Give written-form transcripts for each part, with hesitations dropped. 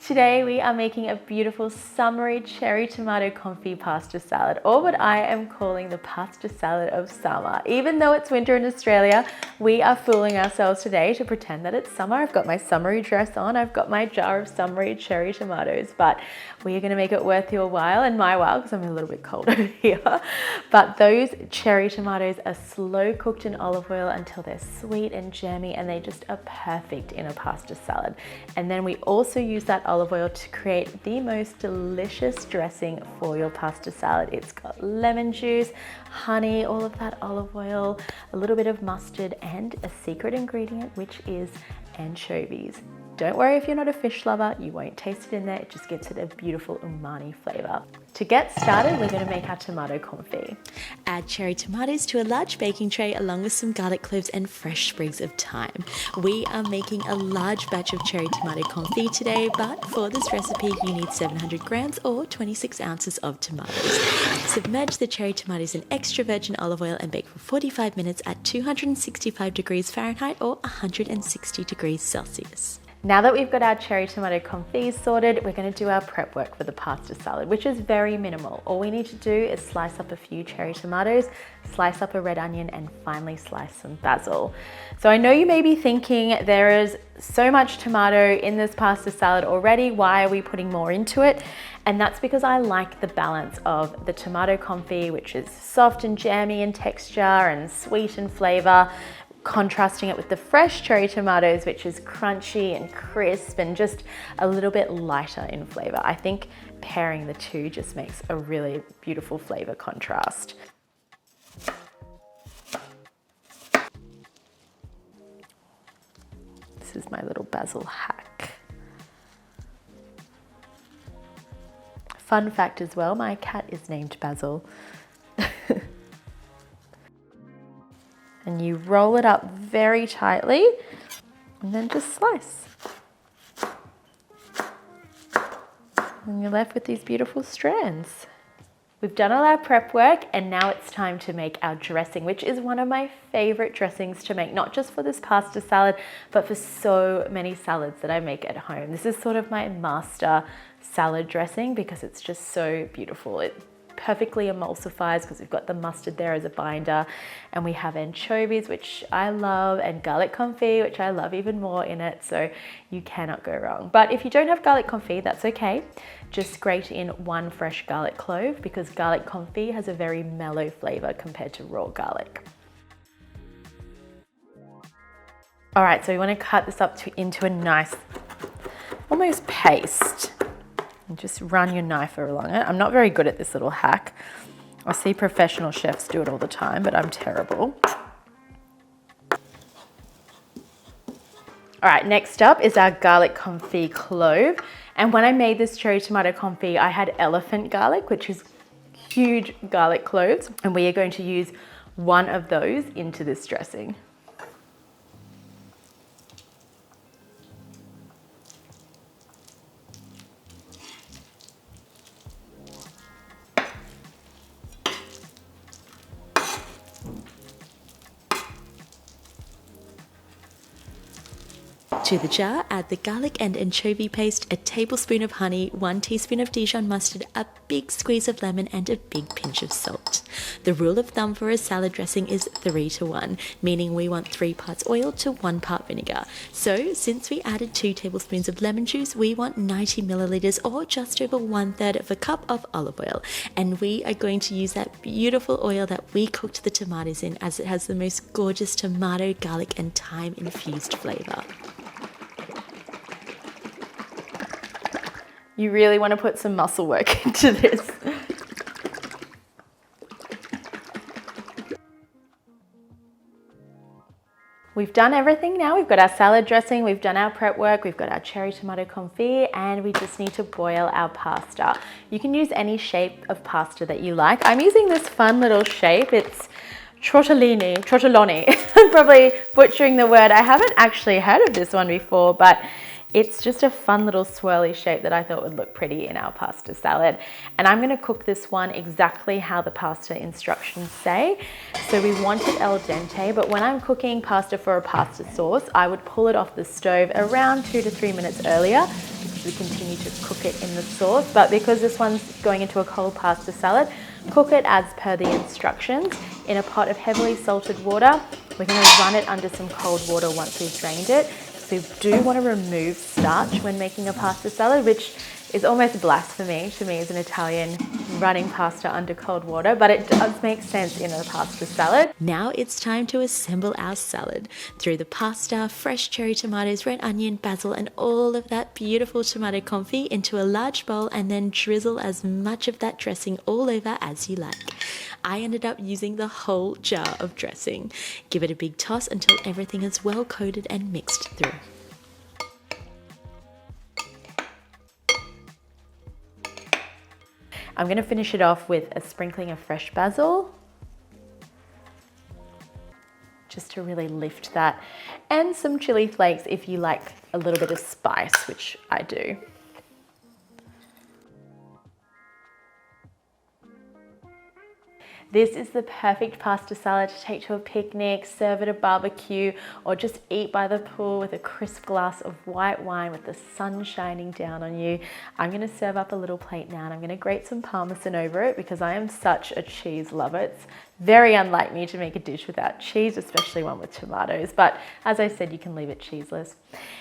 Today we are making a beautiful summery cherry tomato confit pasta salad, or what I am calling the pasta salad of summer. Even though it's winter in Australia, we are fooling ourselves today to pretend that it's summer. I've got my summery dress on, I've got my jar of summery cherry tomatoes, but we are going to make it worth your while and my while because I'm a little bit cold over here. But those cherry tomatoes are slow cooked in olive oil until they're sweet and jammy, and they just are perfect in a pasta salad. And then we also use that olive oil to create the most delicious dressing for your pasta salad. It's got lemon juice, honey, all of that olive oil, a little bit of mustard, and a secret ingredient, which is anchovies. Don't worry if you're not a fish lover, you won't taste it in there, it just gives it a beautiful umami flavor. To get started, we're going to make our tomato confit. Add cherry tomatoes to a large baking tray along with some garlic cloves and fresh sprigs of thyme. We are making a large batch of cherry tomato confit today, but for this recipe you need 700 grams or 26 ounces of tomatoes. Submerge the cherry tomatoes in extra virgin olive oil and bake for 45 minutes at 265 degrees Fahrenheit or 160 degrees Celsius. Now that we've got our cherry tomato confit sorted, we're going to do our prep work for the pasta salad, which is very minimal. All we need to do is slice up a few cherry tomatoes, slice up a red onion, and finally slice some basil. So I know you may be thinking there is so much tomato in this pasta salad already, why are we putting more into it? And that's because I like the balance of the tomato confit, which is soft and jammy in texture and sweet in flavor, contrasting it with the fresh cherry tomatoes, which is crunchy and crisp and just a little bit lighter in flavor. I think pairing the two just makes a really beautiful flavor contrast. This is my little basil hack. Fun fact as well, my cat is named Basil. And you roll it up very tightly and then just slice. And you're left with these beautiful strands. We've done all our prep work and now it's time to make our dressing, which is one of my favorite dressings to make, not just for this pasta salad, but for so many salads that I make at home. This is sort of my master salad dressing because it's just so beautiful. It perfectly emulsifies because we've got the mustard there as a binder, and we have anchovies, which I love, and garlic confit, which I love even more in it, so you cannot go wrong. But if you don't have garlic confit, that's okay. Just grate in one fresh garlic clove because garlic confit has a very mellow flavor compared to raw garlic. All right, so we want to cut this up into a nice, almost paste. And just run your knife along it. I'm not very good at this little hack. I see professional chefs do it all the time, but I'm terrible. All right, next up is our garlic confit clove. And when I made this cherry tomato confit, I had elephant garlic, which is huge garlic cloves. And we are going to use one of those into this dressing. To the jar, add the garlic and anchovy paste, a tablespoon of honey, 1 teaspoon of Dijon mustard, a big squeeze of lemon, and a big pinch of salt. The rule of thumb for a salad dressing is 3 to 1, meaning we want 3 parts oil to 1 part vinegar. So since we added 2 tablespoons of lemon juice, we want 90 milliliters or just over 1/3 of a cup of olive oil. And we are going to use that beautiful oil that we cooked the tomatoes in, as it has the most gorgeous tomato, garlic, and thyme infused flavor. You really want to put some muscle work into this. We've done everything now. We've got our salad dressing, we've done our prep work, we've got our cherry tomato confit, and we just need to boil our pasta. You can use any shape of pasta that you like. I'm using this fun little shape. It's tortelloni. I'm probably butchering the word. I haven't actually heard of this one before, but It's just a fun little swirly shape that I thought would look pretty in our pasta salad. And I'm going to cook this one exactly how the pasta instructions say. So we want it al dente, but when I'm cooking pasta for a pasta sauce, I would pull it off the stove around 2 to 3 minutes earlier because we continue to cook it in the sauce. But because this one's going into a cold pasta salad, cook it as per the instructions in a pot of heavily salted water. We're going to run it under some cold water once we've drained it. So you do want to remove starch when making a pasta salad, which is almost blasphemy to me as an Italian, running pasta under cold water, but it does make sense in a pasta salad. Now it's time to assemble our salad. Throw the pasta, fresh cherry tomatoes, red onion, basil, and all of that beautiful tomato confit into a large bowl and then drizzle as much of that dressing all over as you like. I ended up using the whole jar of dressing. Give it a big toss until everything is well coated and mixed through. I'm going to finish it off with a sprinkling of fresh basil, just to really lift that, and some chili flakes if you like a little bit of spice, which I do. This is the perfect pasta salad to take to a picnic, serve at a barbecue, or just eat by the pool with a crisp glass of white wine with the sun shining down on you. I'm going to serve up a little plate now, and I'm going to grate some parmesan over it because I am such a cheese lover. It's very unlike me to make a dish without cheese, especially one with tomatoes. But as I said, you can leave it cheeseless.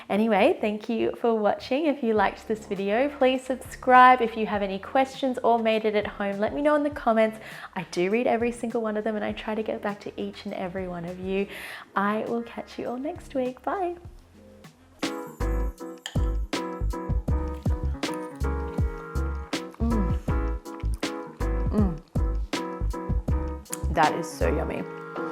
Anyway, thank you for watching. If you liked this video, please subscribe. If you have any questions or made it at home, let me know in the comments. I do read every single one of them and I try to get back to each and every one of you. I will catch you all next week. Bye. That is so yummy.